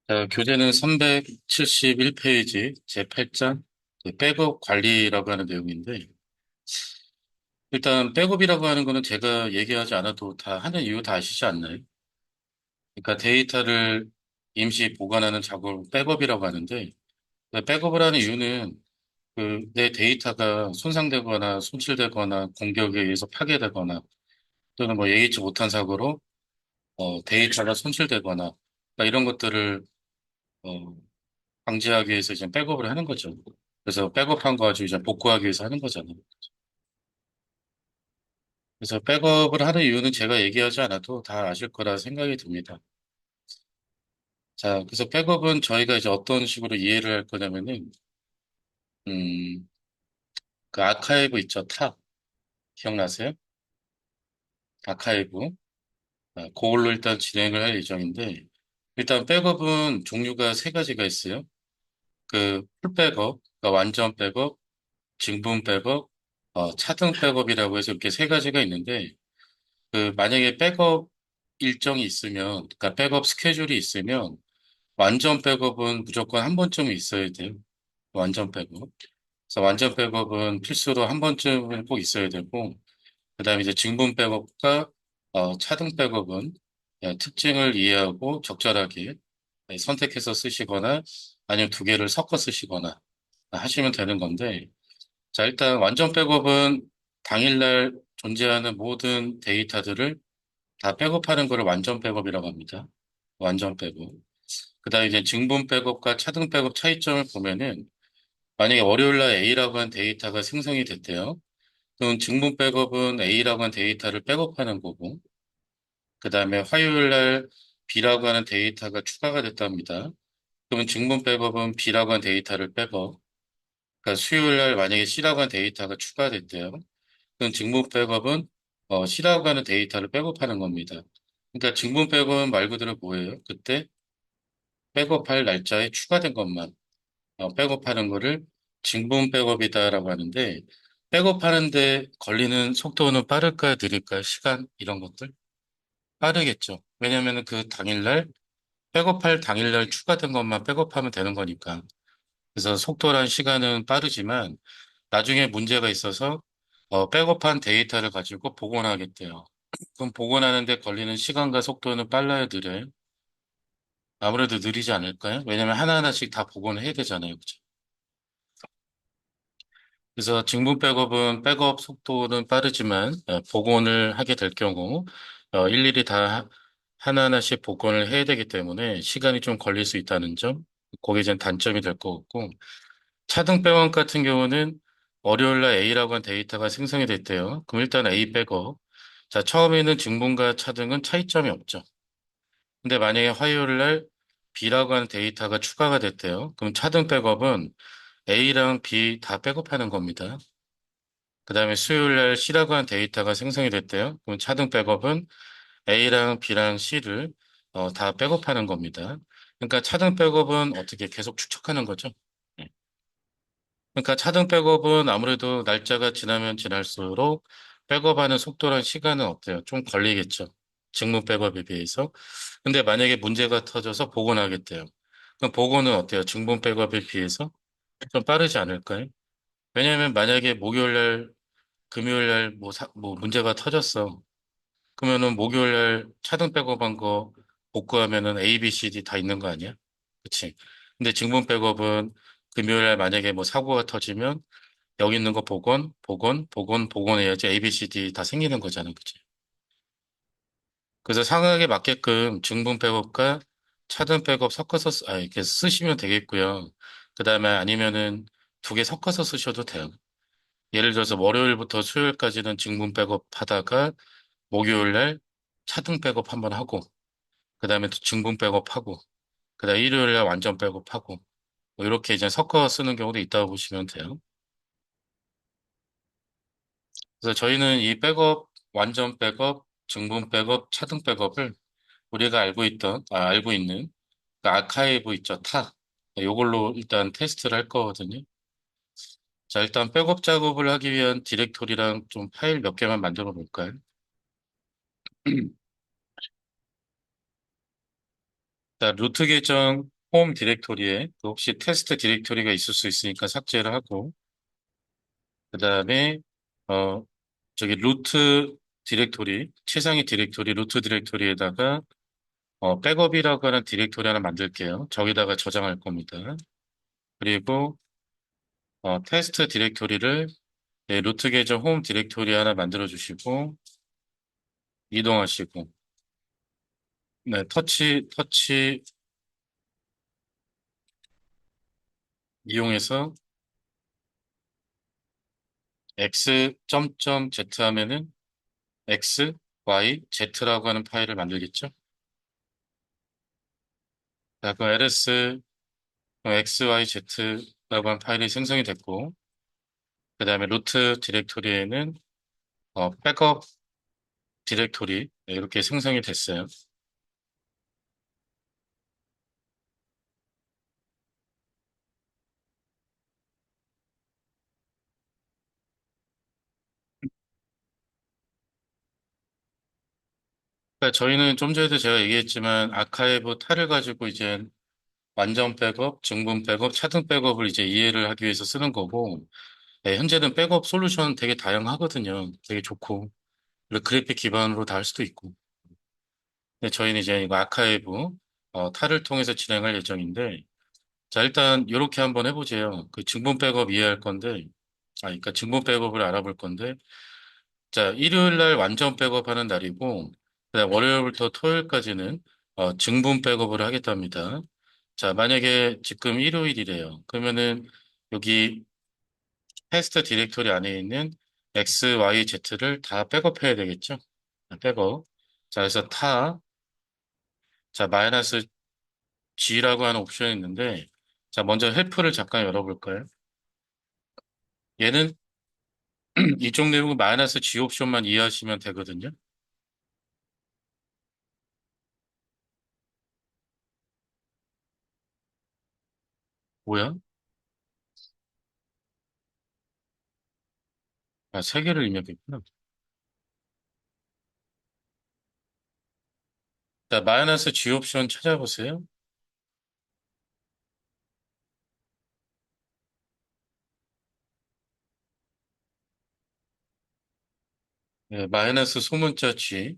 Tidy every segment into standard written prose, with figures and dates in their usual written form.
자, 교재는 371페이지 제8장 백업 관리라고 하는 내용인데, 일단 백업이라고 하는 거는 제가 얘기하지 않아도 다 하는 이유 다 아시지 않나요? 그러니까 데이터를 임시 보관하는 작업을 백업이라고 하는데, 백업을 하는 이유는 내 데이터가 손상되거나 손실되거나 공격에 의해서 파괴되거나 또는 뭐 예기치 못한 사고로 데이터가 손실되거나 그러니까 이런 것들을 어, 방지하기 위해서 이제 백업을 하는 거죠. 그래서 백업한 거 가지고 이제 복구하기 위해서 하는 거잖아요. 그래서 백업을 하는 이유는 제가 얘기하지 않아도 다 아실 거라 생각이 듭니다. 자, 그래서 백업은 저희가 이제 어떤 식으로 이해를 할 거냐면은, 음, 그 아카이브 있죠, 탑. 기억나세요? 아카이브. 그걸로 일단 진행을 할 예정인데, 일단 백업은 종류가 세 가지가 있어요. 풀 백업, 그러니까 완전 백업, 증분 백업, 차등 백업이라고 해서 이렇게 세 가지가 있는데, 만약에 백업 일정이 있으면, 그러니까 백업 스케줄이 있으면, 완전 백업은 무조건 한 번쯤은 있어야 돼요. 완전 백업. 그래서 완전 백업은 필수로 한 번쯤은 꼭 있어야 되고, 그 다음에 이제 증분 백업과 차등 백업은 특징을 이해하고 적절하게 선택해서 쓰시거나 아니면 두 개를 섞어 쓰시거나 하시면 되는 건데, 자, 일단 완전 백업은 당일날 존재하는 모든 데이터들을 다 백업하는 거를 완전 백업이라고 합니다. 완전 백업. 그다음에 이제 증분 백업과 차등 백업 차이점을 보면은 만약에 월요일 날 A라고 한 데이터가 생성이 됐대요. 그럼 증분 백업은 A라고 한 데이터를 백업하는 거고, 그다음에 화요일 날 B라고 하는 데이터가 추가가 됐답니다. 그러면 증분 백업은 B라고 한 데이터를 백업. 그러니까 수요일 날 만약에 C라고 한 데이터가 추가됐대요. 그럼 증분 백업은 C라고 하는 데이터를 백업하는 겁니다. 그러니까 증분 백업은 말 그대로 뭐예요? 그때 백업할 날짜에 추가된 것만 백업하는 거를 증분 백업이다라고 하는데 백업하는데 걸리는 속도는 빠를까요, 느릴까요? 시간 이런 것들 빠르겠죠. 왜냐하면 그 당일날 백업할 당일날 추가된 것만 백업하면 되는 거니까. 그래서 속도란 시간은 빠르지만 나중에 문제가 있어서 백업한 데이터를 가지고 복원하겠대요. 그럼 복원하는데 걸리는 시간과 속도는 빨라요, 느려요? 아무래도 느리지 않을까요? 왜냐면 하나하나씩 다 복원을 해야 되잖아요. 그죠? 그래서 증분 백업은 백업 속도는 빠르지만 복원을 하게 될 경우 일일이 다 하나하나씩 복원을 해야 되기 때문에 시간이 좀 걸릴 수 있다는 점, 그게 이제 단점이 될 것 같고 차등 백업 같은 경우는 월요일 날 A라고 한 데이터가 생성이 됐대요. 그럼 일단 A 백업. 자, 처음에는 증분과 차등은 차이점이 없죠. 근데 만약에 화요일 날 B라고 하는 데이터가 추가가 됐대요. 그럼 차등 백업은 A랑 B 다 백업하는 겁니다. 그 다음에 수요일 날 C라고 하는 데이터가 생성이 됐대요. 그럼 차등 백업은 A랑 B랑 C를 다 백업하는 겁니다. 그러니까 차등 백업은 어떻게 계속 축적하는 거죠. 네. 그러니까 차등 백업은 아무래도 날짜가 지나면 지날수록 백업하는 속도랑 시간은 어때요? 좀 걸리겠죠. 직무 백업에 비해서. 근데 만약에 문제가 터져서 복원하겠대요. 그럼 복원은 어때요? 증분 백업에 비해서 좀 빠르지 않을까요? 왜냐하면 만약에 목요일 날, 금요일 날 뭐 문제가 터졌어. 그러면은 목요일 날 차등 백업한 거 복구하면은 A, B, C, D 다 있는 거 아니야? 그치? 근데 증분 백업은 금요일 날 만약에 뭐 사고가 터지면 여기 있는 거 복원해야지 A, B, C, D 다 생기는 거잖아. 그치? 그래서 상황에 맞게끔 증분 백업과 차등 백업 섞어서 이렇게 쓰시면 되겠고요. 그 다음에 아니면은 두 개 섞어서 쓰셔도 돼요. 예를 들어서 월요일부터 수요일까지는 증분 백업 하다가 목요일 날 차등 백업 한번 하고, 그 다음에 또 증분 백업하고, 그 다음에 일요일 날 완전 백업하고, 뭐 이렇게 이제 섞어 쓰는 경우도 있다고 보시면 돼요. 그래서 저희는 이 백업, 완전 백업, 증분 백업, 차등 백업을 우리가 알고 있는 그 아카이브 있죠, 타. 요걸로 일단 테스트를 할 거거든요. 자, 일단 백업 작업을 하기 위한 디렉토리랑 좀 파일 몇 개만 만들어 볼까요? 자, 루트 계정 홈 디렉토리에 그 혹시 테스트 디렉토리가 있을 수 있으니까 삭제를 하고, 그 다음에, 어, 저기 루트 디렉토리, 최상위 디렉토리, 루트 디렉토리에다가, 백업이라고 하는 디렉토리 하나 만들게요. 저기다가 저장할 겁니다. 그리고, 테스트 디렉토리를 네, 루트 계정 홈 디렉토리 하나 만들어 주시고, 이동하시고, 네, 터치 이용해서 x.z 하면은 x, y, z라고 하는 파일을 만들겠죠. 자, 그 ls x, y, z라고 하는 파일이 생성이 됐고, 그 다음에 루트 디렉토리에는 백업 디렉토리 네, 이렇게 생성이 됐어요. 그러니까 저희는 좀 전에도 제가 얘기했지만 아카이브 탈을 가지고 이제 완전 백업, 중분 백업, 차등 백업을 이제 이해를 하기 위해서 쓰는 거고, 네, 현재는 백업 솔루션 되게 다양하거든요. 되게 좋고, 그리고 그래픽 기반으로 다 할 수도 있고. 근데 저희는 이제 이거 아카이브, 탈을 통해서 진행할 예정인데, 자, 일단 이렇게 한번 해보세요. 그 증분 백업 이해할 건데, 그러니까 증분 백업을 알아볼 건데, 자, 일요일 날 완전 백업하는 날이고, 그다음 월요일부터 토요일까지는 증분 백업을 하겠답니다. 자, 만약에 지금 일요일이래요. 그러면은 여기 테스트 디렉토리 안에 있는 X, Y, Z를 다 백업해야 되겠죠? 백업. 자, 그래서 자, 마이너스 G라고 하는 옵션이 있는데, 자, 먼저 헬프를 잠깐 열어볼까요? 얘는 이쪽 내용은 마이너스 G 옵션만 이해하시면 되거든요. 뭐야? 아, 세 개를 입력했구나. 자, 마이너스 G 옵션 찾아보세요. 네, 마이너스 소문자 G.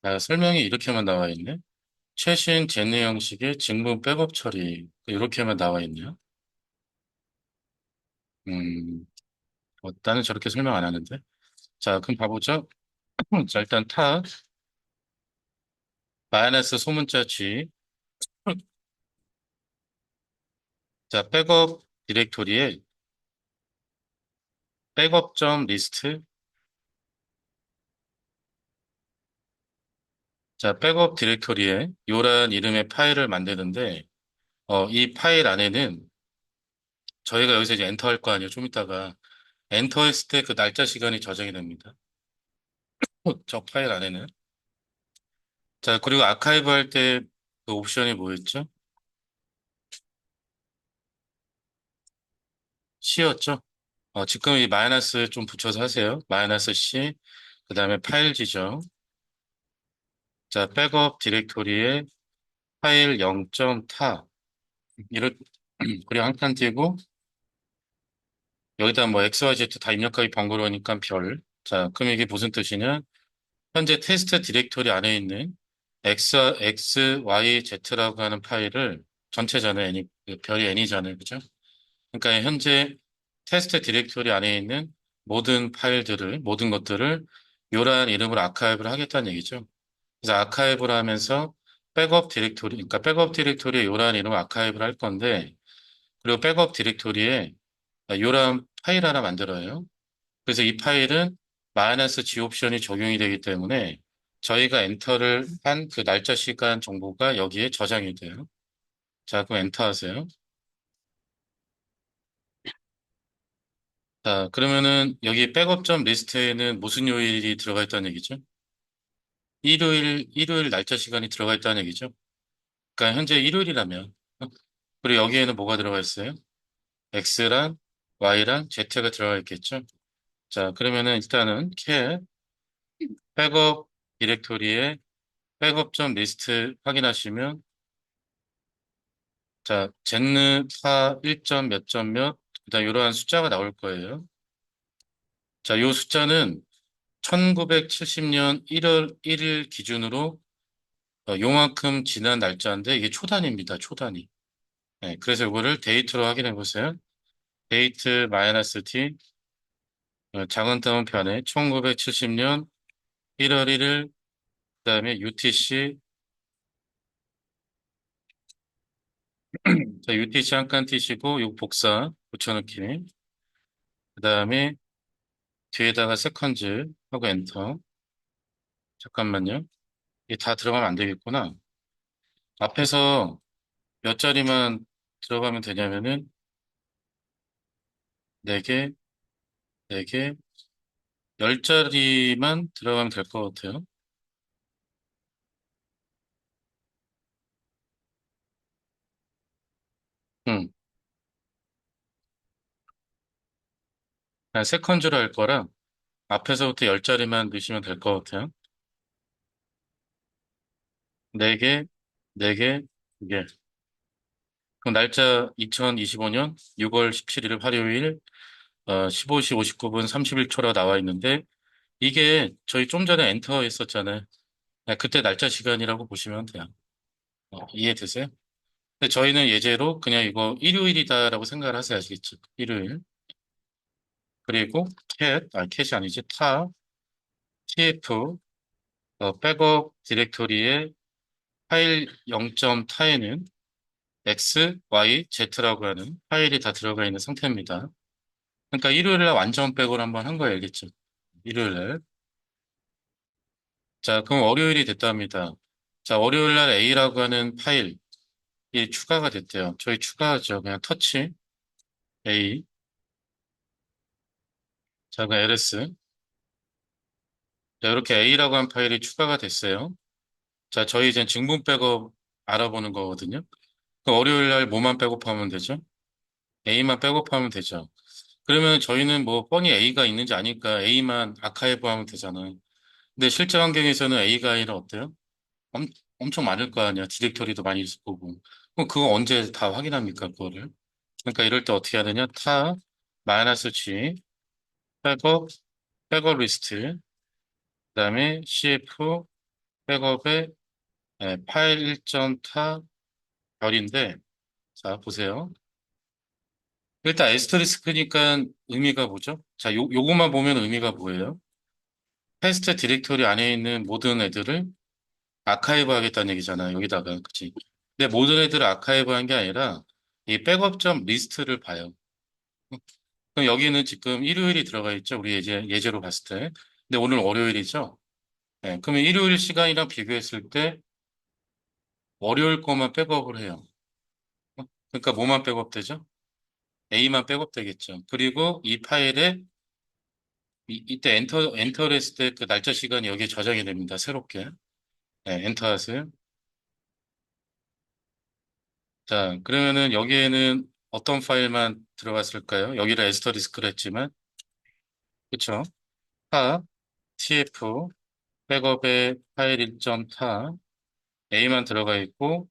아, 설명이 이렇게만 나와 있네. 최신 제네 형식의 증분 백업 처리. 이렇게만 나와 있네요. 음, 나는 저렇게 설명 안 하는데. 자, 그럼 봐보죠. 자, 일단 마이너스 소문자 G. 자, 백업 디렉토리에 백업 점 리스트. 자, 백업 디렉토리에 요란 이름의 파일을 만드는데, 이 파일 안에는 저희가 여기서 이제 엔터 할 거 아니에요. 좀 이따가. 엔터 했을 때 그 날짜 시간이 저장이 됩니다. 저 파일 안에는. 자, 그리고 아카이브 할 때 그 옵션이 뭐였죠? C였죠? 지금 이 마이너스 좀 붙여서 하세요. 마이너스 C, 그 다음에 파일 지정. 자, 백업 디렉토리에 파일 0.타. 이렇게, 그리고 한 칸 띄고, 여기다 뭐 XYZ 다 입력하기 번거로우니까 별. 자, 그럼 이게 무슨 뜻이냐? 현재 테스트 디렉토리 안에 있는 X, Y, Z라고 하는 파일을 전체잖아요. 그 별이 N이잖아요. 그죠? 그러니까 현재 테스트 디렉토리 안에 있는 모든 것들을 요란 이름으로 아카이브를 하겠다는 얘기죠. 그래서 아카이브를 하면서 그러니까 백업 디렉토리에 요란 이름을 아카이브를 할 건데, 그리고 백업 디렉토리에 요란 파일 하나 만들어요. 그래서 이 파일은 마이너스 G 옵션이 적용이 되기 때문에 저희가 엔터를 한 그 날짜 시간 정보가 여기에 저장이 돼요. 자, 그럼 엔터 하세요. 자, 그러면은 여기 백업점 리스트에는 무슨 요일이 들어가 있다는 얘기죠? 일요일 날짜 시간이 들어가 있다는 얘기죠? 그러니까 현재 일요일이라면, 그리고 여기에는 뭐가 들어가 있어요? X랑 Y랑 Z가 들어가 있겠죠? 자, 그러면은 일단은 cat 백업 디렉토리에 백업 점 리스트 확인하시면, 자, 젠느 파 1점 몇 점 몇, 그다음 이러한 숫자가 나올 거예요. 자, 요 숫자는 1970년 1월 1일 기준으로 요만큼 지난 날짜인데 이게 초단위입니다. 초단위. 네, 그래서 이거를 데이트로 확인해 보세요. 데이트 마이너스 t 작은 따옴편에 1970년 1월 1일 그다음에 UTC 자, UTC 한 칸 띄시고 요 복사 붙여넣기 그다음에 뒤에다가 세컨즈 하고 엔터. 잠깐만요. 이게 다 들어가면 안 되겠구나. 앞에서 몇 자리만 들어가면 되냐면은 4개, 4개, 10자리만 들어가면 될 것 같아요. 응. 그냥 세컨즈로 할 거라 앞에서부터 10자리만 넣으시면 될 것 같아요. 4개, 4개, 2개. 그럼 날짜 2025년 6월 17일 화요일 15시 59분 31초라 나와 있는데 이게 저희 좀 전에 엔터 했었잖아요. 네, 그때 날짜 시간이라고 보시면 돼요. 이해되세요? 근데 저희는 예제로 그냥 이거 일요일이다라고 생각을 하세요. 아시겠죠? 일요일. 그리고 캣이 아니지, tf, 백업 디렉토리에 파일 0.타에는 x, y, z라고 하는 파일이 다 들어가 있는 상태입니다. 그러니까 일요일날 완전 백업을 한번 한 거예요. 알겠죠? 일요일날. 자, 그럼 월요일이 됐답니다. 자, 월요일날 A라고 하는 파일이 추가가 됐대요. 저희 추가하죠. 그냥 터치, A, 자, 그 ls. 자, 이렇게 A라고 한 파일이 추가가 됐어요. 자, 저희 이제 증분 백업 알아보는 거거든요. 그럼 월요일날 뭐만 백업하면 되죠? A만 백업하면 되죠. 그러면 저희는 뭐 뻔히 A가 있는지 아니까 A만 아카이브 하면 되잖아요. 근데 실제 환경에서는 A가 아니라 어때요? 엄, 엄청 많을 거 아니야. 디렉토리도 많이 있을 거고. 그럼 그거 언제 다 확인합니까, 그거를? 그러니까 이럴 때 어떻게 해야 되냐? 마이너스 G, 백업, 백업 리스트, 그다음에 CF, 백업의 파일 1타 별인데, 자, 보세요. 일단 에스터리스크니까 의미가 뭐죠? 자, 요거만 보면 의미가 뭐예요? 패스트 디렉토리 안에 있는 모든 애들을 아카이브 하겠다는 얘기잖아요. 여기다가, 그치? 근데 모든 애들을 아카이브 한 게 아니라 이 백업점 리스트를 봐요. 그럼 여기는 지금 일요일이 들어가 있죠. 우리 예제로 봤을 때. 근데 오늘 월요일이죠. 네, 그러면 일요일 시간이랑 비교했을 때 월요일 거만 백업을 해요. 그러니까 뭐만 백업되죠? A만 백업되겠죠. 그리고 이 파일에 이때 엔터를 했을 때 그 날짜 시간이 여기에 저장이 됩니다. 새롭게. 네, 엔터 하세요. 자, 그러면은 여기에는 어떤 파일만 들어갔을까요? 여기를 에스터리스크를 했지만, 그쵸? 타, tf, 백업의 파일 1타, a만 들어가 있고,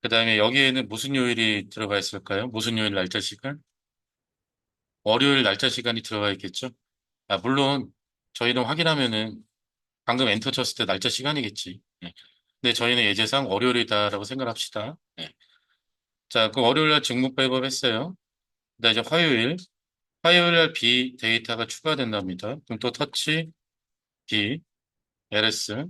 그 다음에 여기에는 무슨 요일이 들어가 있을까요? 무슨 요일 날짜 시간? 월요일 날짜 시간이 들어가 있겠죠? 아, 물론, 저희는 확인하면은 방금 엔터 쳤을 때 날짜 시간이겠지. 네. 근데 저희는 예제상 월요일이다라고 생각합시다. 네. 자, 그 월요일 날 직무 백업 했어요. 그다음 이제 화요일 날 B 데이터가 추가된답니다. 그럼 또 터치 B, ls.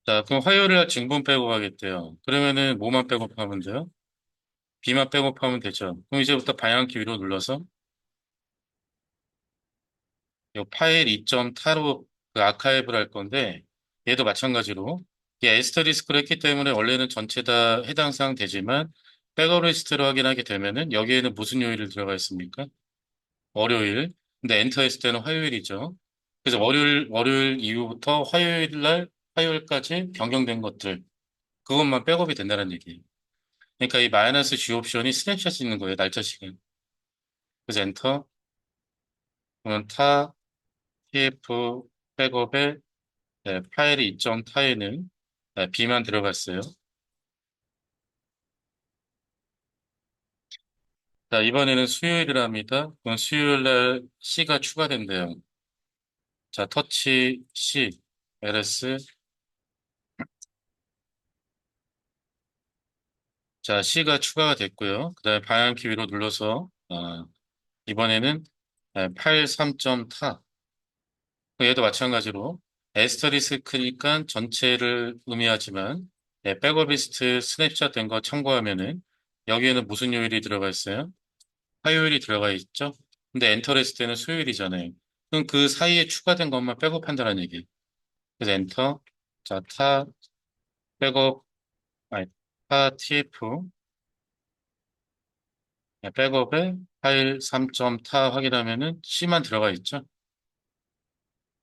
자, 그럼 화요일 날 증분 백업하겠대요. 그러면은 뭐만 백업하면 돼요? B만 백업하면 되죠. 그럼 이제부터 방향키 위로 눌러서 이 파일 2.타로 그 아카이브를 할 건데 얘도 마찬가지로 이게 에스터리스크를 했기 때문에 원래는 전체 다 해당 사항 되지만 백업 리스트로 확인하게 되면은 여기에는 무슨 요일을 들어가 있습니까? 월요일. 근데 엔터 했을 때는 화요일이죠. 그래서 월요일 이후부터 화요일까지 변경된 것들, 그것만 백업이 된다는 얘기예요. 그러니까 이 마이너스 G 옵션이 스냅샷이 있는 거예요, 날짜 시간. 그래서 엔터, 그러면 TF, 백업에 파일이 있던 타에는 B만 들어갔어요. 자, 이번에는 수요일이랍니다. 그럼 수요일 날 C가 추가된대요. 자, 터치 C, LS. 자, C가 추가가 됐고요. 그 다음에 방향키 위로 눌러서, 이번에는 파일 3점 타. 얘도 마찬가지로 에스터리스크니까 전체를 의미하지만 백어비스트 스냅샷 된 거 참고하면은 여기에는 무슨 요일이 들어가 있어요? 화요일이 들어가 있죠? 근데 엔터를 했을 때는 수요일이잖아요. 그럼 그 사이에 추가된 것만 백업한다는 얘기. 그래서 엔터, 자, 타, 백업, 아니, 타 TF, 백업에 파일 3점 타 확인하면은 C만 들어가 있죠?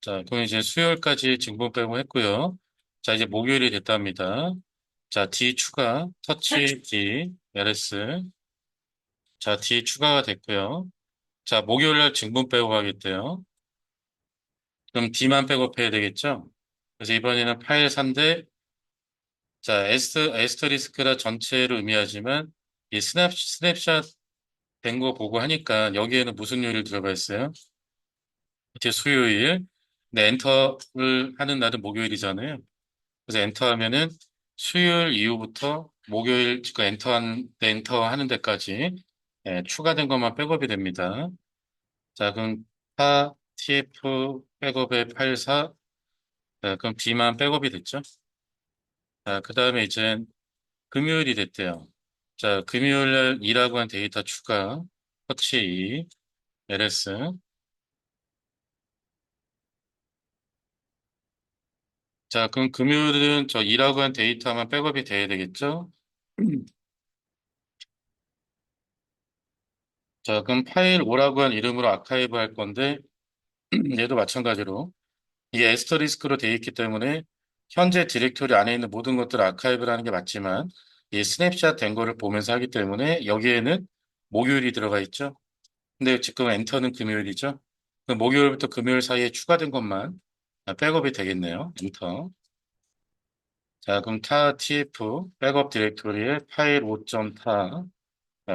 자, 그럼 이제 수요일까지 증분 빼고 했고요. 자, 이제 목요일이 됐답니다. 자, D 추가, 터치 D, LS. 자, D 추가가 됐고요. 자, 목요일 날 증분 빼고 가겠대요. 그럼 D만 백업해야 되겠죠? 그래서 이번에는 파일 3대, 자, 에스터리스크라 전체를 의미하지만 이 스냅샷 된 거 보고 하니까 여기에는 무슨 요일 들어가 있어요? 이제 수요일. 근데 엔터를 하는 날은 목요일이잖아요. 그래서 엔터 하면은 수요일 이후부터 목요일, 그 엔터 하는 데까지 추가된 것만 백업이 됩니다. 자, 그럼 타, TF 백업의 84, 그럼 D만 백업이 됐죠? 자, 그 다음에 이제 금요일이 됐대요. 자, 금요일 날 2라고 한 데이터 추가, 터치 2, LS. 자, 그럼 금요일은 저 2라고 한 데이터만 백업이 돼야 되겠죠? 자, 그럼 파일 5라고 한 이름으로 아카이브 할 건데, 얘도 마찬가지로 이게 에스터리스크로 되어 있기 때문에 현재 디렉토리 안에 있는 모든 것들을 아카이브를 하는 게 맞지만 이 스냅샷 된 거를 보면서 하기 때문에 여기에는 목요일이 들어가 있죠. 근데 지금 엔터는 금요일이죠. 그럼 목요일부터 금요일 사이에 추가된 것만 백업이 되겠네요. 엔터. 자, 그럼 타 tf 백업 디렉토리에 파일 5.타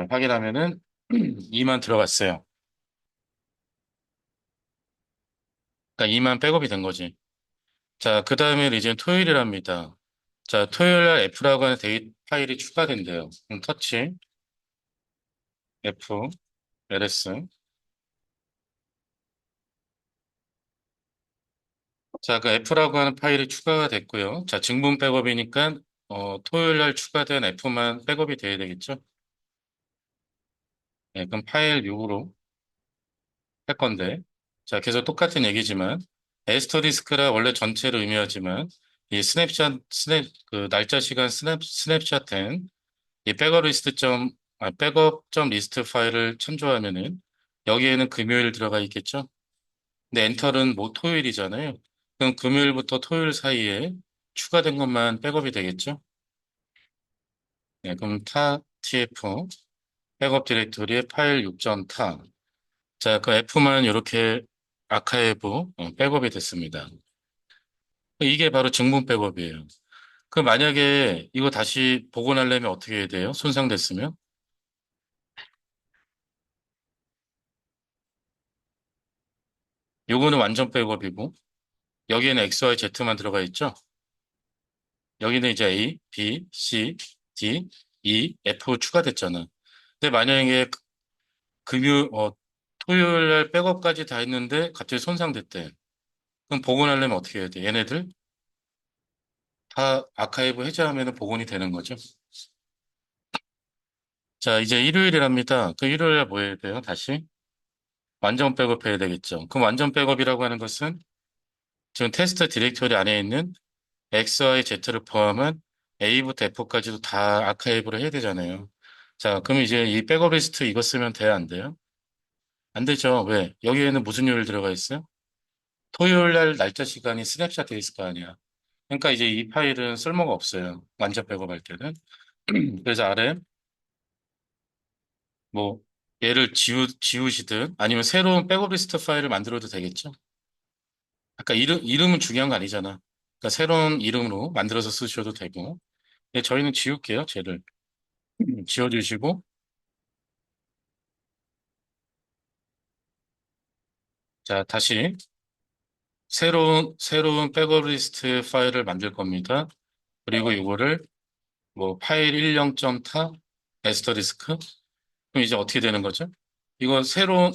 확인하면은 2만 들어갔어요. 그러니까 2만 백업이 된 거지. 자, 그 다음에 이제 토요일이랍니다. 자, 토요일 날 F라고 하는 파일이 추가된대요. 그럼 터치, F, LS. 자, 그 F라고 하는 파일이 추가가 됐고요. 자, 증분 백업이니까, 토요일 날 추가된 F만 백업이 돼야 되겠죠? 네, 그럼 파일 6으로 할 건데. 자, 계속 똑같은 얘기지만, 에스터디스크라 원래 전체를 의미하지만, 이 그 날짜 시간 스냅샷 된 이 백업 점 리스트 파일을 참조하면은 여기에는 금요일 들어가 있겠죠? 근데 엔터는 뭐 토요일이잖아요. 그럼 금요일부터 토요일 사이에 추가된 것만 백업이 되겠죠? 네, 그럼 타 tf 백업 디렉토리에 파일 6점 타. 자, 그 F만 이렇게 아카이브 백업이 됐습니다. 이게 바로 증분 백업이에요. 그 만약에 이거 다시 복원하려면 어떻게 해야 돼요? 손상됐으면? 요거는 완전 백업이고 여기에는 X, Y, Z만 들어가 있죠. 여기는 이제 A, B, C, D, E, F 추가됐잖아. 근데 만약에 토요일 날 백업까지 다 했는데 갑자기 손상됐대. 그럼 복원하려면 어떻게 해야 돼? 얘네들 다 아카이브 해제하면 복원이 되는 거죠. 자, 이제 일요일이랍니다. 그 일요일에 뭐 해야 돼요? 다시 완전 백업 해야 되겠죠. 그럼 완전 백업이라고 하는 것은 지금 테스트 디렉토리 안에 있는 X, Y, Z를 포함한 A부터 F까지도 다 아카이브를 해야 되잖아요. 자, 그럼 이제 이 백업 리스트 이거 쓰면 돼요, 안 돼요? 안 되죠. 왜? 여기에는 무슨 요일 들어가 있어요? 토요일 날 날짜 시간이 스냅샷 돼 있을 거 아니야. 그러니까 이제 이 파일은 쓸모가 없어요. 완전 백업 할 때는. 그래서 아래 뭐 얘를 지우시든 아니면 새로운 백업 리스트 파일을 만들어도 되겠죠. 아까 이름은 중요한 거 아니잖아. 그러니까 새로운 이름으로 만들어서 쓰셔도 되고. 네, 저희는 지울게요, 쟤를. 지워주시고. 자, 다시 새로운 백업 리스트 파일을 만들 겁니다. 그리고 이거를 뭐 파일 10.타 에스터리스크. 그럼 이제 어떻게 되는 거죠? 이거 새로운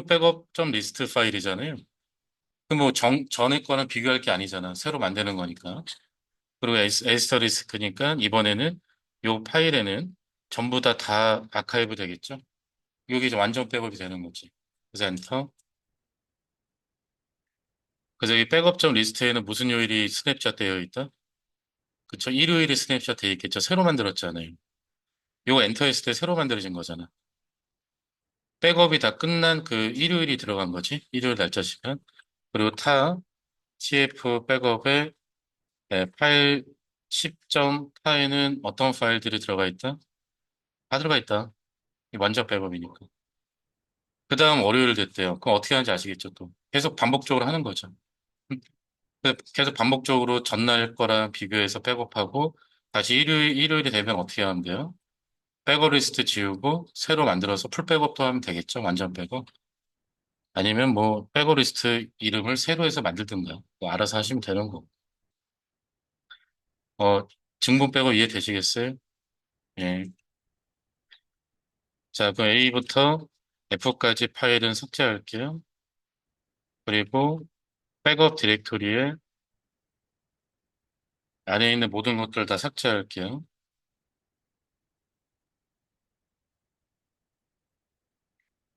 백업 리스트 파일이잖아요. 그럼 뭐 전에 거랑 비교할 게 아니잖아. 새로 만드는 거니까. 그리고 에스터리스크니까 이번에는 요 파일에는 전부 다 아카이브 되겠죠? 여기 이제 완전 백업이 되는 거지. 그래서 엔터. 그래서 이 백업 리스트에는 무슨 요일이 스냅샷 되어 있다? 그쵸? 일요일이 스냅샷 되어 있겠죠? 새로 만들었잖아요. 요거 엔터 했을 때 새로 만들어진 거잖아. 백업이 다 끝난 그 일요일이 들어간 거지. 일요일 날짜 시간. 그리고 CF 백업에 파일 10.타에는 어떤 파일들이 들어가 있다? 다 들어가 있다. 이 완전 백업이니까. 그 다음 월요일 됐대요. 그럼 어떻게 하는지 아시겠죠, 또. 계속 반복적으로 하는 거죠. 음, 계속 반복적으로 전날 거랑 비교해서 백업하고, 다시 일요일이 되면 어떻게 하면 돼요? 백업 리스트 지우고, 새로 만들어서 풀 백업도 하면 되겠죠, 완전 백업. 아니면 뭐, 백업 리스트 이름을 새로 해서 만들든가, 뭐 알아서 하시면 되는 거고. 어, 증분 백업 이해되시겠어요? 예. 자, 그 A부터 F까지 파일은 삭제할게요. 그리고 백업 디렉토리에 안에 있는 모든 것들 다 삭제할게요.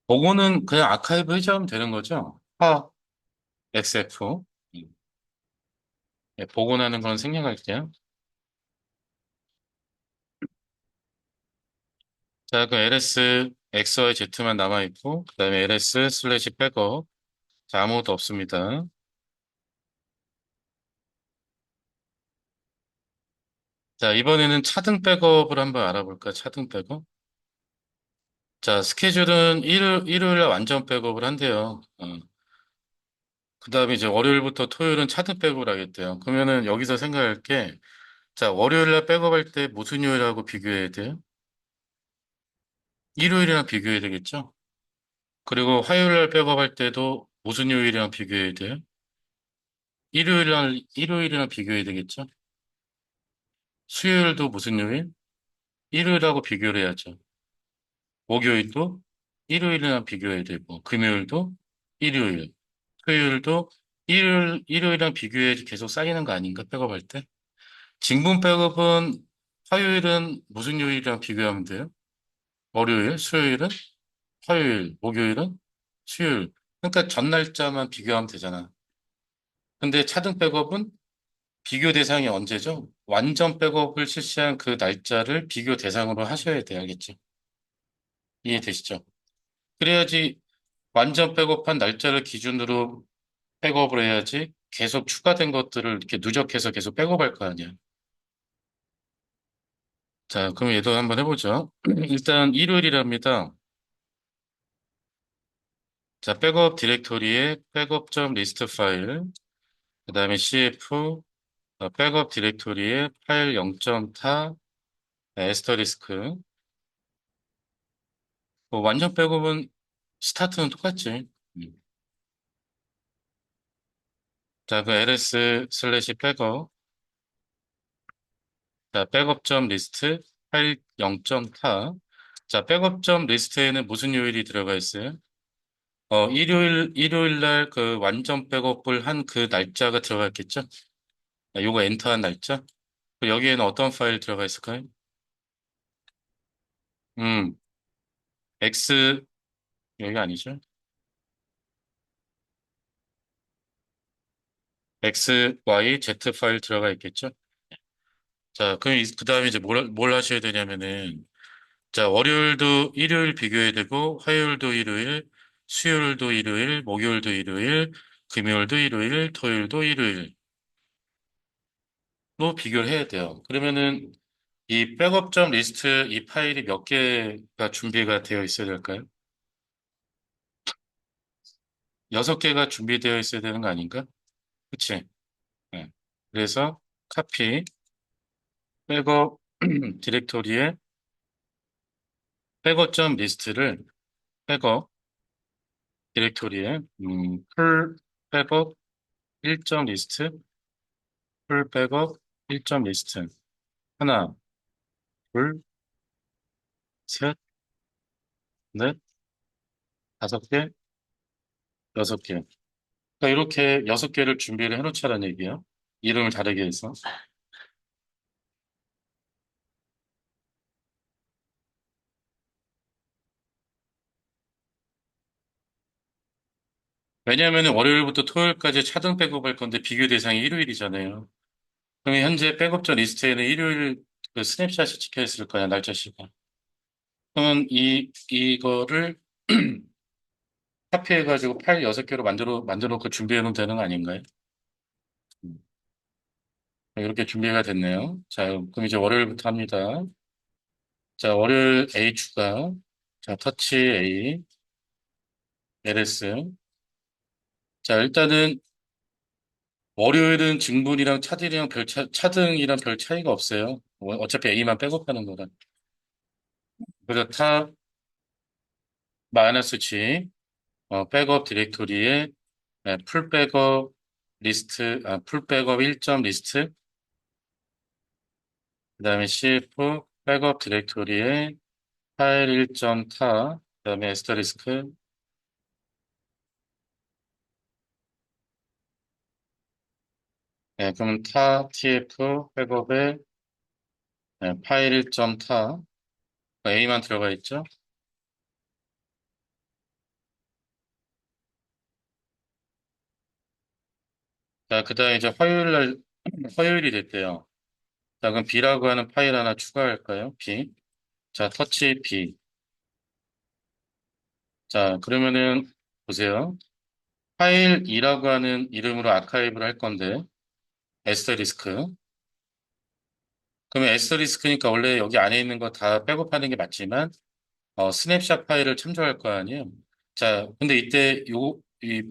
보고는 그냥 아카이브 해제하면 되는 거죠. XF. 네, 복원하는 건 생략할게요. 자, 그 ls xy z만 남아있고, 그 다음에 ls 슬래시 백업. 자, 아무것도 없습니다. 자, 이번에는 차등 백업을 한번 알아볼까? 차등 백업. 자, 스케줄은 일요일에 완전 백업을 한대요. 그 다음에 이제 월요일부터 토요일은 차등 백업을 하겠대요. 그러면은 여기서 생각할 게, 자, 월요일날 백업할 때 무슨 요일하고 비교해야 돼요? 일요일이랑 비교해야 되겠죠? 그리고 화요일날 백업할 때도 무슨 요일이랑 비교해야 돼요? 일요일이랑 비교해야 되겠죠? 수요일도 무슨 요일? 일요일하고 비교를 해야죠. 목요일도 일요일이랑 비교해야 되고, 금요일도 일요일, 토요일도 일요일이랑 비교해야지 계속 쌓이는 거 아닌가, 백업할 때? 진분 백업은 화요일은 무슨 요일이랑 비교하면 돼요? 월요일, 수요일은 화요일, 목요일은 수요일. 그러니까 전 날짜만 비교하면 되잖아. 근데 차등 백업은 비교 대상이 언제죠? 완전 백업을 실시한 그 날짜를 비교 대상으로 하셔야 돼요. 알겠죠? 이해되시죠? 그래야지 완전 백업한 날짜를 기준으로 백업을 해야지 계속 추가된 것들을 이렇게 누적해서 계속 백업할 거 아니야. 자, 그럼 얘도 한번 해보죠. 일단 일요일이랍니다. 자, 백업 디렉토리에 백업 리스트 파일, 그 다음에 cf, 백업 디렉토리에 파일 0.타, 에스터리스크. 뭐 완전 백업은 스타트는 똑같지. 음. 자, 그 ls 슬래시 백업, 자, 백업 리스트 파일 0.타. 자, 백업 리스트에는 무슨 요일이 들어가 있어요? 일요일 날 그 완전 백업을 한 그 날짜가 들어가 있겠죠? 요거 엔터한 날짜? 여기에는 어떤 파일 들어가 있을까요? 음, X, 여기 아니죠? X, Y, Z 파일 들어가 있겠죠? 자, 그 다음에 이제 뭘 하셔야 되냐면은, 자, 월요일도 일요일 비교해야 되고, 화요일도 일요일, 수요일도 일요일, 목요일도 일요일, 금요일도 일요일, 토요일도 일요일로 비교를 해야 돼요. 그러면은 이 백업 리스트 이 파일이 몇 개가 준비가 되어 있어야 될까요? 여섯 개가 준비되어 있어야 되는 거 아닌가? 그치? 네. 그래서 카피, 백업 디렉토리에 백업점 리스트를 백업 디렉토리에 풀 백업 1점 리스트, 풀 백업 1점 리스트. 하나, 둘, 셋, 넷, 다섯 개, 여섯 개. 그러니까 이렇게 여섯 개를 준비를 해놓자는 얘기야. 이름을 다르게 해서. 왜냐하면 월요일부터 토요일까지 차등 백업할 건데 비교 대상이 일요일이잖아요. 그럼 현재 백업자 리스트에는 일요일 그 스냅샷이 찍혀 있을 거야, 날짜시가. 그러면 이거를 카피해가지고 파일 여섯 개로 만들어 놓고 준비해 놓으면 되는 거 아닌가요? 음, 이렇게 준비가 됐네요. 자, 그럼 이제 월요일부터 합니다. 자, 월요일 A 추가. 자, 터치 A, LS. 자, 일단은 월요일은 증분이랑 차등이랑 별 차이가 없어요. 어차피 A만 백업하는 거라. 그래서 탑 마이너스 G, 백업 디렉토리에 풀 백업 리스트, 풀 백업 1점 리스트, 그 다음에 CF 백업 디렉토리에 파일 1점 타, 그 다음에 에스터리스크, 그럼 타 TF 백업에 파일 1점 타, A만 들어가 있죠. 자, 그 다음에 이제 화요일이 됐대요. 자, 그럼 B라고 하는 파일 하나 추가할까요? B. 자, 터치 B. 자, 그러면은 보세요. 파일 2라고 하는 이름으로 아카이브를 할 건데, 에스터리스크. 그러면 에스터리스크니까 원래 여기 안에 있는 거 다 백업하는 게 맞지만, 스냅샷 파일을 참조할 거 아니에요? 자, 근데 이때 이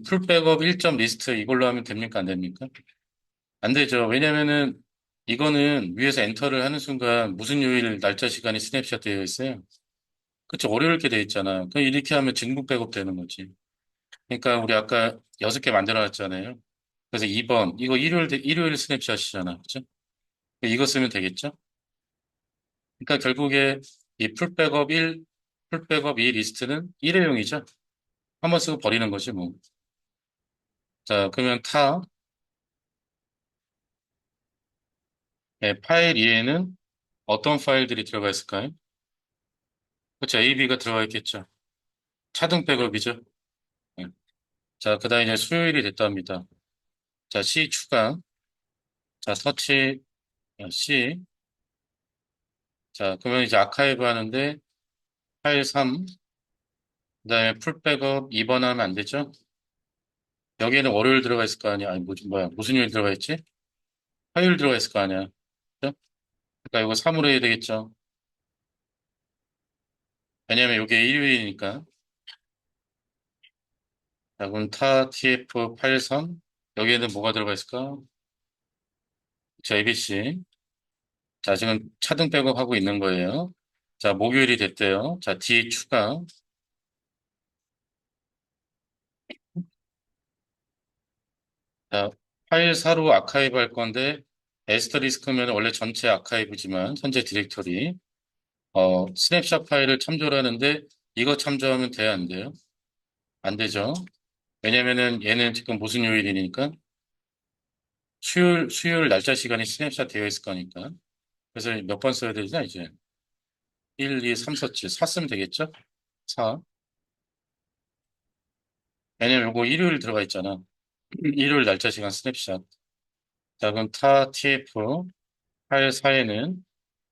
풀 백업 1점 리스트 이걸로 하면 됩니까? 안 됩니까? 안 되죠. 왜냐면은 이거는 위에서 엔터를 하는 순간 무슨 요일 날짜 시간이 스냅샷 되어 있어요. 그쵸? 어려울게 돼 있잖아. 그럼 이렇게 하면 증북 백업 되는 거지. 그러니까 우리 아까 여섯 개 만들어 놨잖아요. 그래서 2번, 이거 일요일 스냅샷이잖아. 그죠? 이거 쓰면 되겠죠? 그러니까 결국에 이 풀백업 2 리스트는 일회용이죠. 한번 쓰고 버리는 거지, 뭐. 자, 그러면 파일 2에는 어떤 파일들이 들어가 있을까요? 그렇죠. AB가 들어가 있겠죠. 차등 백업이죠. 네. 자, 그 다음에 이제 수요일이 됐답니다. 자, C 추가. 자, 서치 C. 자, 그러면 이제 아카이브 하는데 파일 3. 그다음에 풀 백업 2번 하면 안 되죠? 여기에는 월요일 들어가 있을 거 아니야? 아니, 무슨 요일 들어가 있지? 화요일 들어가 있을 거 아니야? 그죠? 그러니까 이거 3으로 해야 되겠죠? 왜냐면 이게 일요일이니까. 자, 그럼 TF 파일 3. 여기에는 뭐가 들어가 있을까? 자, ABC. 자, 지금 차등 백업 하고 있는 거예요. 자, 목요일이 됐대요. 자, D 추가. 자, 파일 4로 아카이브 할 건데, 에스터리스크면 원래 전체 아카이브지만, 현재 디렉터리. 스냅샷 파일을 참조를 하는데 이거 참조하면 돼야 안 돼요? 안 되죠. 왜냐면은 얘는 지금 무슨 요일이니까 수요일 날짜 시간이 스냅샷 되어 있을 거니까. 그래서 몇 번 써야 되냐 이제 1, 2, 3 썼지. 4 쓰면 되겠죠? 4. 왜냐면 요거 일요일 들어가 있잖아. 일요일 날짜 시간 스냅샷. 자, 그럼 타 TF 파일 4에는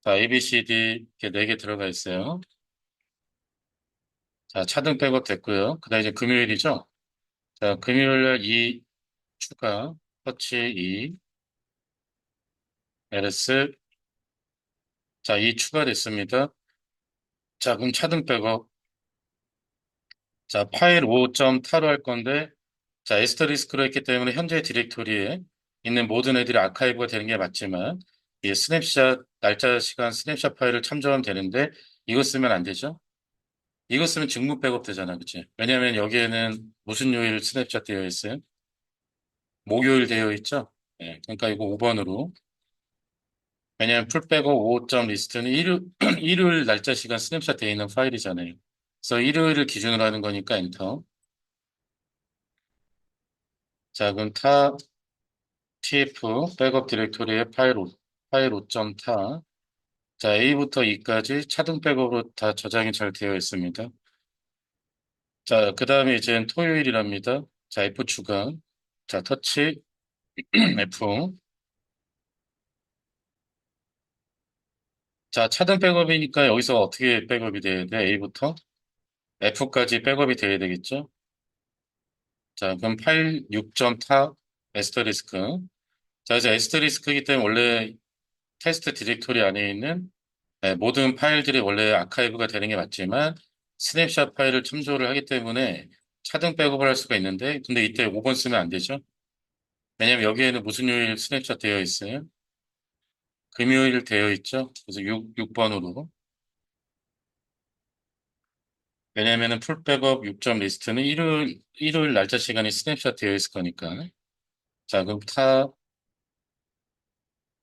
자, ABCD 이렇게 4개 들어가 있어요. 자, 차등 백업 됐고요. 그다음 이제 금요일이죠. 자, 금요일 날 이 추가 터치 2 LS. 자, 이 추가됐습니다. 자, 그럼 차등 백업. 자, 파일 5점 타로 할 건데, 자, 에스터리스크로 했기 때문에 현재 디렉토리에 있는 모든 애들이 아카이브가 되는 게 맞지만, 이 스냅샷, 날짜, 시간, 스냅샷 파일을 참조하면 되는데, 이거 쓰면 안 되죠? 이거 쓰면 직무 백업 되잖아, 그치? 왜냐면 여기에는 무슨 요일 스냅샷 되어 있어요? 목요일 되어 있죠? 예, 그러니까 이거 5번으로. 왜냐면 풀백업 5점 리스트는 일요일, 일요일 날짜 시간 스냅샷 되어 있는 파일이잖아요. 그래서 일요일을 기준으로 하는 거니까 엔터. 자, 그럼 tf 백업 디렉토리의 파일 5점 타. 자, A부터 E까지 차등 백업으로 다 저장이 잘 되어 있습니다. 자, 그 다음에 이제 토요일이랍니다. 자, F 추가. 자, 터치 F. 자, 차등 백업이니까 여기서 어떻게 백업이 돼야 돼? A부터 F까지 백업이 돼야 되겠죠? 자, 그럼 파일 6점 탑 에스터리스크. 자, 이제 에스터리스크이기 때문에 원래 테스트 디렉토리 안에 있는 모든 파일들이 원래 아카이브가 되는 게 맞지만 스냅샷 파일을 첨부를 하기 때문에 차등 백업을 할 수가 있는데 근데 이때 5번 쓰면 안 되죠? 왜냐면 여기에는 무슨 요일 스냅샷 되어 있어요? 금요일 되어 있죠? 그래서 6번으로. 왜냐면은 풀 백업 6점 리스트는 일요일 날짜 시간이 스냅샷 되어 있을 거니까. 자, 그럼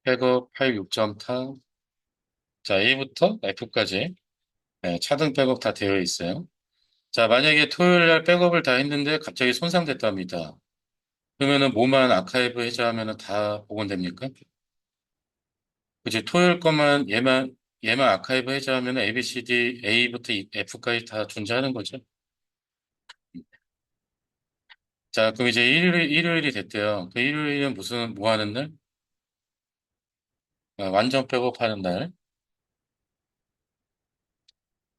백업 파일 6점 자, A부터 F까지 차등 백업 다 되어 있어요. 자, 만약에 토요일 날 백업을 다 했는데 갑자기 손상됐답니다. 그러면은 뭐만 아카이브 해제하면은 다 복원됩니까? 그치, 토요일 것만 얘만 아카이브 해제하면은 A, B, C, D, A부터 F까지 다 존재하는 거죠. 자, 그럼 이제 일요일이 됐대요. 그 일요일은 뭐 하는 날? 완전 백업하는 날.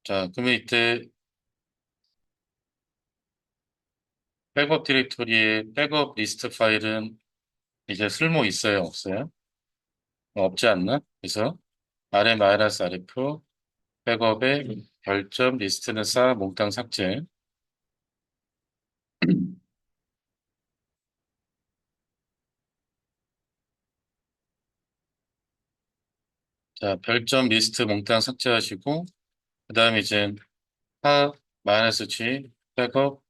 자, 그러면 이때 백업 디렉토리에 백업 리스트 파일은 이제 쓸모 있어요, 없어요? 없지 않나? 그래서 RM-RF 백업에 별점 리스트는 몽땅 삭제. 자, 별점 리스트 몽땅 삭제하시고, 그 다음에 이제 파 마이너스 G 백업,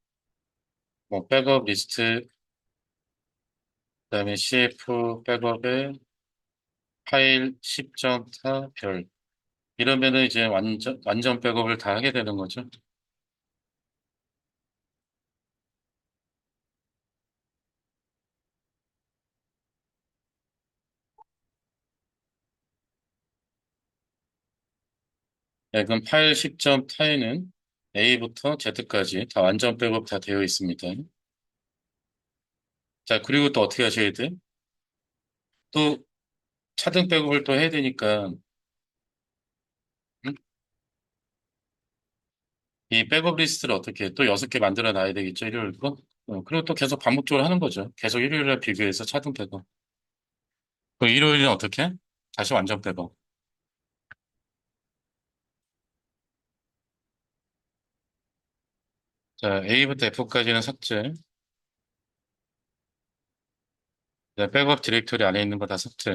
백업 리스트, 그 다음에 CF 백업에 파일 10점 별. 이러면은 이제 완전 백업을 다 하게 되는 거죠. 네, 그럼 파일 10점 타에는 A부터 Z까지 다 완전 백업 다 되어 있습니다. 자, 그리고 또 어떻게 하셔야 돼? 또 차등 백업을 또 해야 되니까, 음? 이 백업 리스트를 어떻게 또 6개 만들어 놔야 되겠죠, 일요일 거? 그리고 또 계속 반복적으로 하는 거죠. 계속 일요일날 비교해서 차등 백업. 그 일요일은 어떻게? 다시 완전 백업. 자, A부터 F까지는 삭제. 자, 백업 디렉토리 안에 있는 거 다 삭제.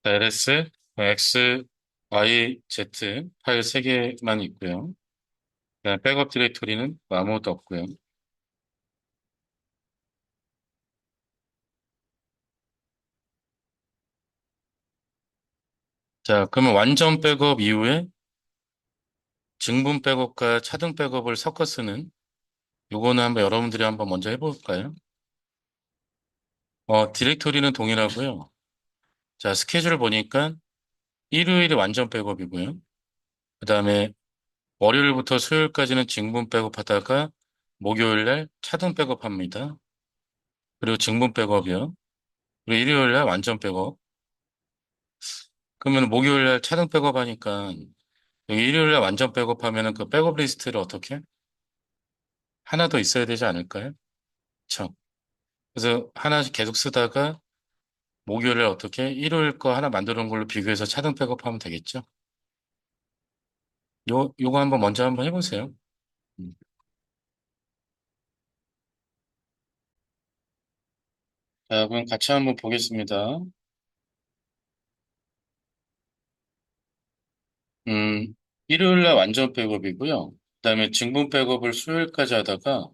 자, ls, x, y, z 파일 3개만 있고요. 백업 디렉토리는 뭐 아무것도 없고요. 자, 그러면 완전 백업 이후에 증분 백업과 차등 백업을 섞어 쓰는 요거는 한번 여러분들이 한번 먼저 해볼까요? 디렉토리는 동일하고요. 자, 스케줄 보니까 일요일이 완전 백업이고요. 그 다음에 월요일부터 수요일까지는 증분 백업하다가 목요일 날 차등 백업합니다. 그리고 증분 백업이요. 그리고 일요일 날 완전 백업. 그러면 목요일 날 차등 백업하니까 여기 일요일 날 완전 백업하면은 그 백업 리스트를 어떻게 하나 더 있어야 되지 않을까요? 그쵸? 그래서 하나씩 계속 쓰다가 목요일에 어떻게 일요일 거 하나 만들어 놓은 걸로 비교해서 차등 백업하면 되겠죠. 요거 한번 먼저 한번 해보세요. 음. 자, 그럼 같이 한번 보겠습니다. 음, 일요일 날 완전 백업이고요. 그다음에 증분 백업을 수요일까지 하다가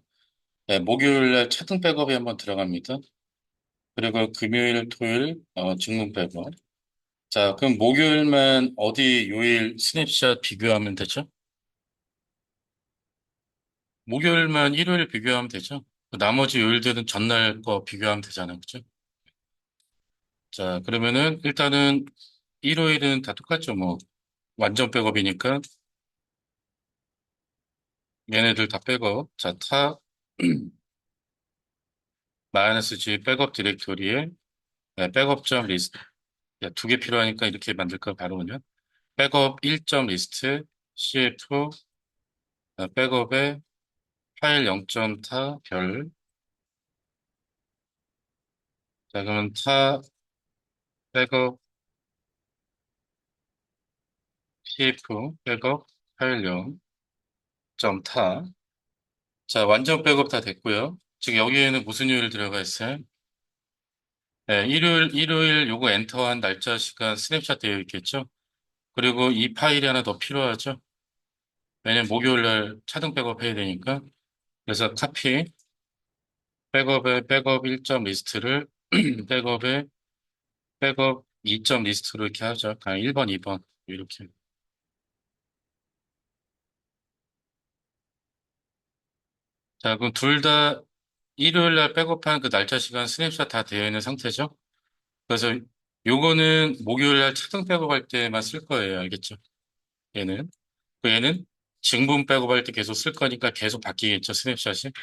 네, 목요일 날 차등 백업이 한번 들어갑니다. 그리고 금요일, 토요일 증분 백업. 자, 그럼 목요일만 어디 요일 스냅샷 비교하면 되죠? 목요일만 일요일 비교하면 되죠? 나머지 요일들은 전날 거 비교하면 되잖아요. 그죠? 자, 그러면은 일단은 일요일은 다 똑같죠. 뭐 완전 백업이니까 얘네들 다 백업. 자, 타 마이너스 G 백업 디렉토리에 네, 백업점 리스트 두 개 필요하니까 이렇게 만들까 바로 그냥 백업 1점 리스트 CF 백업에 파일 0점 타 별. 자, 그러면 타 백업 CF 백업 파일 0점 타. 자, 완전 백업 다 됐고요. 지금 여기에는 무슨 요일 들어가 있어요? 네, 일요일 요거 엔터한 날짜 시간 스냅샷 되어 있겠죠? 그리고 이 파일이 하나 더 필요하죠? 왜냐면 목요일 날 차등 백업 해야 되니까. 그래서 카피, 백업에 백업 1점 리스트를 백업에 백업 2점 리스트로 이렇게 하죠. 그냥 1번, 2번. 이렇게. 자, 그럼 둘 다 일요일 날 백업한 그 날짜 시간 스냅샷 다 되어 있는 상태죠? 그래서 요거는 목요일 날 차등 백업할 때만 쓸 거예요. 알겠죠? 얘는. 그 얘는 증분 백업할 때 계속 쓸 거니까 계속 바뀌겠죠, 스냅샷이.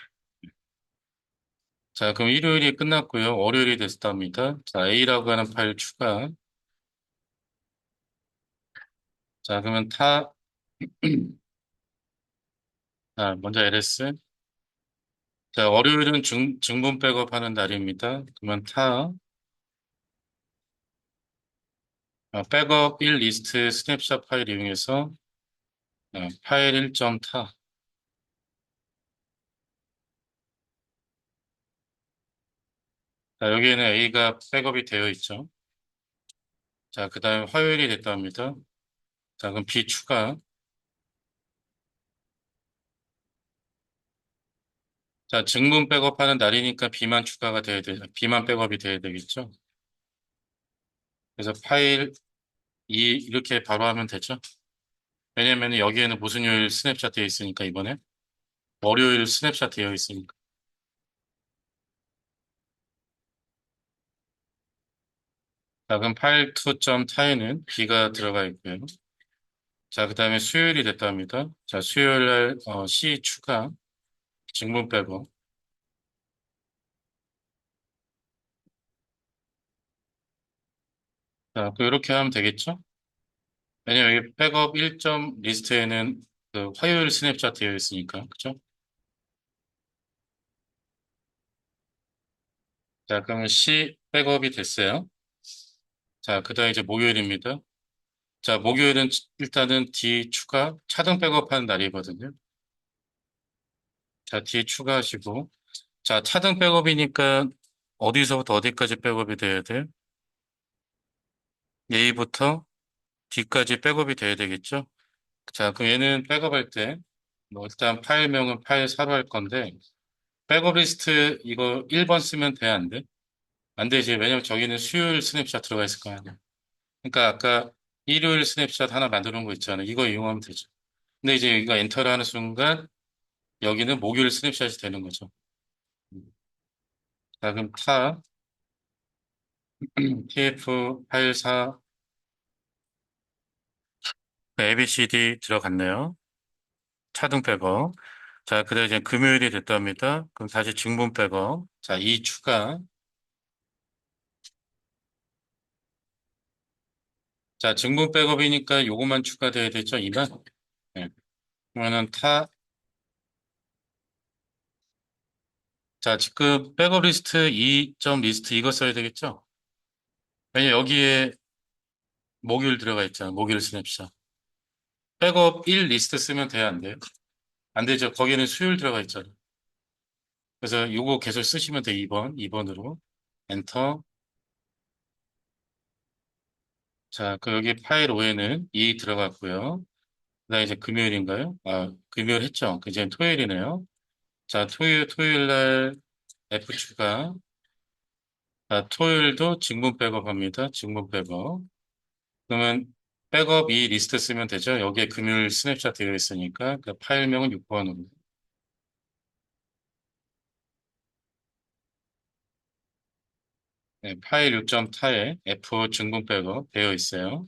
자, 그럼 일요일이 끝났고요. 월요일이 됐답니다. 자, A라고 하는 파일 추가. 자, 그러면 먼저 LS. 자, 월요일은 증분 백업하는 날입니다. 그러면 백업 1 리스트 스냅샷 파일 이용해서 파일 1점 타. 자, 여기에는 A가 백업이 되어 있죠. 자, 그 다음에 화요일이 됐답니다. 자, 그럼 B 추가. 자, 증분 백업하는 날이니까 B만 추가가 돼야 돼, B만 백업이 돼야 되겠죠. 그래서 파일 2 이렇게 바로 하면 되죠. 왜냐면 여기에는 무슨 요일 스냅샷 되어 있으니까 이번에 월요일 스냅샷 되어 있으니까. 자, 그럼 파일 2.ti에는 B가 들어가 있고요. 자, 그 다음에 수요일이 됐답니다. 자, 수요일 날 C 추가, 증분 백업. 자, 이렇게 하면 되겠죠? 왜냐면 여기 백업 1점 리스트에는 그 화요일 스냅샷 되어 있으니까, 그죠? 자, 그러면 C 백업이 됐어요. 자, 그 다음에 이제 목요일입니다. 자, 목요일은 일단은 D 추가, 차등 백업하는 날이거든요. 자, D 추가하시고. 자, 차등 백업이니까 어디서부터 어디까지 백업이 돼야 돼요? A부터 D까지 백업이 돼야 되겠죠? 자, 그럼 얘는 백업할 때, 뭐 일단 파일명은 파일 4로 할 건데, 백업 리스트 이거 1번 쓰면 돼, 안 돼? 안 되지. 왜냐면 저기는 수요일 스냅샷 들어가 있을 거 아니야. 그러니까 아까 일요일 스냅샷 하나 만들어 놓은 거 있잖아. 이거 이용하면 되죠. 근데 이제 이거 엔터를 하는 순간, 여기는 목요일 스냅샷이 되는 거죠. 자, 그럼 TF 파일 4, ABCD 들어갔네요. 차등 백업. 자, 그다음 이제 금요일이 됐답니다. 그럼 다시 증분 백업. 자, 이 추가. 자, 증분 백업이니까 요것만 추가돼야 되죠, 이만. 네. 그러면은 자, 지금 백업 리스트 2점 리스트 이거 써야 되겠죠? 왜냐 여기에 모듈 들어가 있잖아. 모듈 스냅샷. 백업 1 리스트 쓰면 돼야 안 돼요? 안 되죠. 거기에는 수율 들어가 있잖아. 그래서 이거 계속 쓰시면 돼. 2번으로. 엔터. 자, 그 여기 파일 5에는 2 들어갔고요. 그다음에 이제 금요일인가요? 아, 금요일 했죠. 그 이제 토요일이네요. 자, 토요일 날 F 추가. 자, 토요일도 직문 백업합니다. 직문 백업. 그러면 백업 이 리스트 쓰면 되죠. 여기에 금요일 스냅샷 되어 있으니까 그 파일명은 6번으로. 네, 파일 6.타에 F 증분 백업 되어 있어요.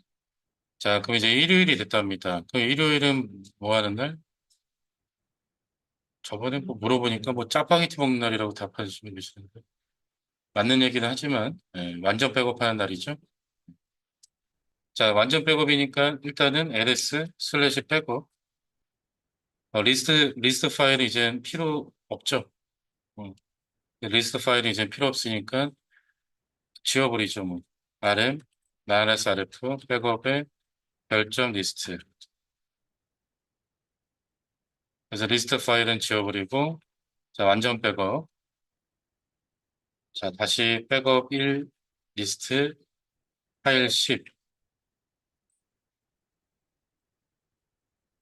자, 그럼 이제 일요일이 됐답니다. 그럼 일요일은 뭐 하는 날? 저번에 뭐 물어보니까 뭐 짜파게티 먹는 날이라고 답하시면 되시는데. 맞는 얘기는 하지만, 완전 백업하는 날이죠. 자, 완전 백업이니까 일단은 ls 슬래시 백업. 리스트 파일이 이제 필요 없죠. 어, 리스트 파일이 이제 필요 없으니까 지워버리죠, 뭐. rm, rf, 백업의 별점 리스트. 그래서 리스트 파일은 지워버리고, 자, 완전 백업. 자, 다시 백업 1 리스트 파일 10.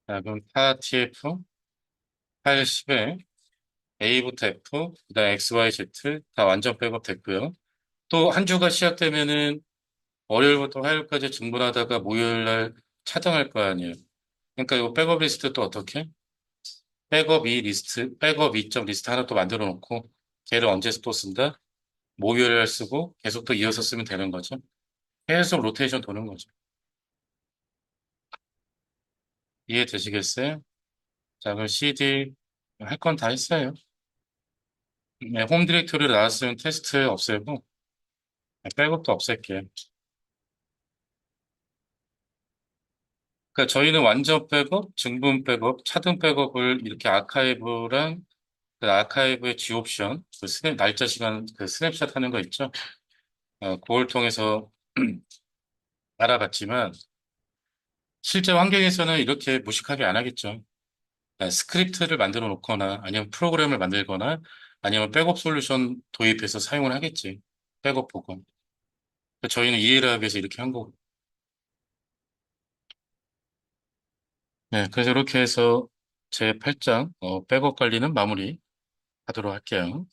자, 그럼 타 tf 파일 10에 A부터 F, 그다음 X, Y, Z 다 완전 백업 됐고요. 또 한 주가 시작되면은 월요일부터 화요일까지 증분하다가 목요일 날 차단할 거 아니에요. 그러니까 이거 백업 리스트 또 어떻게? 백업 2 리스트, 백업 2점 리스트 하나 또 만들어 놓고 걔를 언제 또 쓴다? 목요일 날 쓰고 계속 또 이어서 쓰면 되는 거죠. 계속 로테이션 도는 거죠. 이해되시겠어요? 자, 그럼 CD 할 건 다 했어요. 네, 홈 디렉토리로 나왔으면 테스트 없애고 백업도 없앨게요. 그러니까 저희는 완전 백업, 증분 백업, 차등 백업을 이렇게 아카이브랑 그 아카이브의 G옵션, 그 날짜 시간 그 스냅샷 하는 거 있죠? 그걸 통해서 알아봤지만 실제 환경에서는 이렇게 무식하게 안 하겠죠. 스크립트를 만들어 놓거나 아니면 프로그램을 만들거나 아니면 백업 솔루션 도입해서 사용을 하겠지. 백업 보고. 저희는 이해를 하기 위해서 이렇게 한 거고. 네, 그래서 이렇게 해서 제 8장 백업 관리는 마무리 하도록 할게요.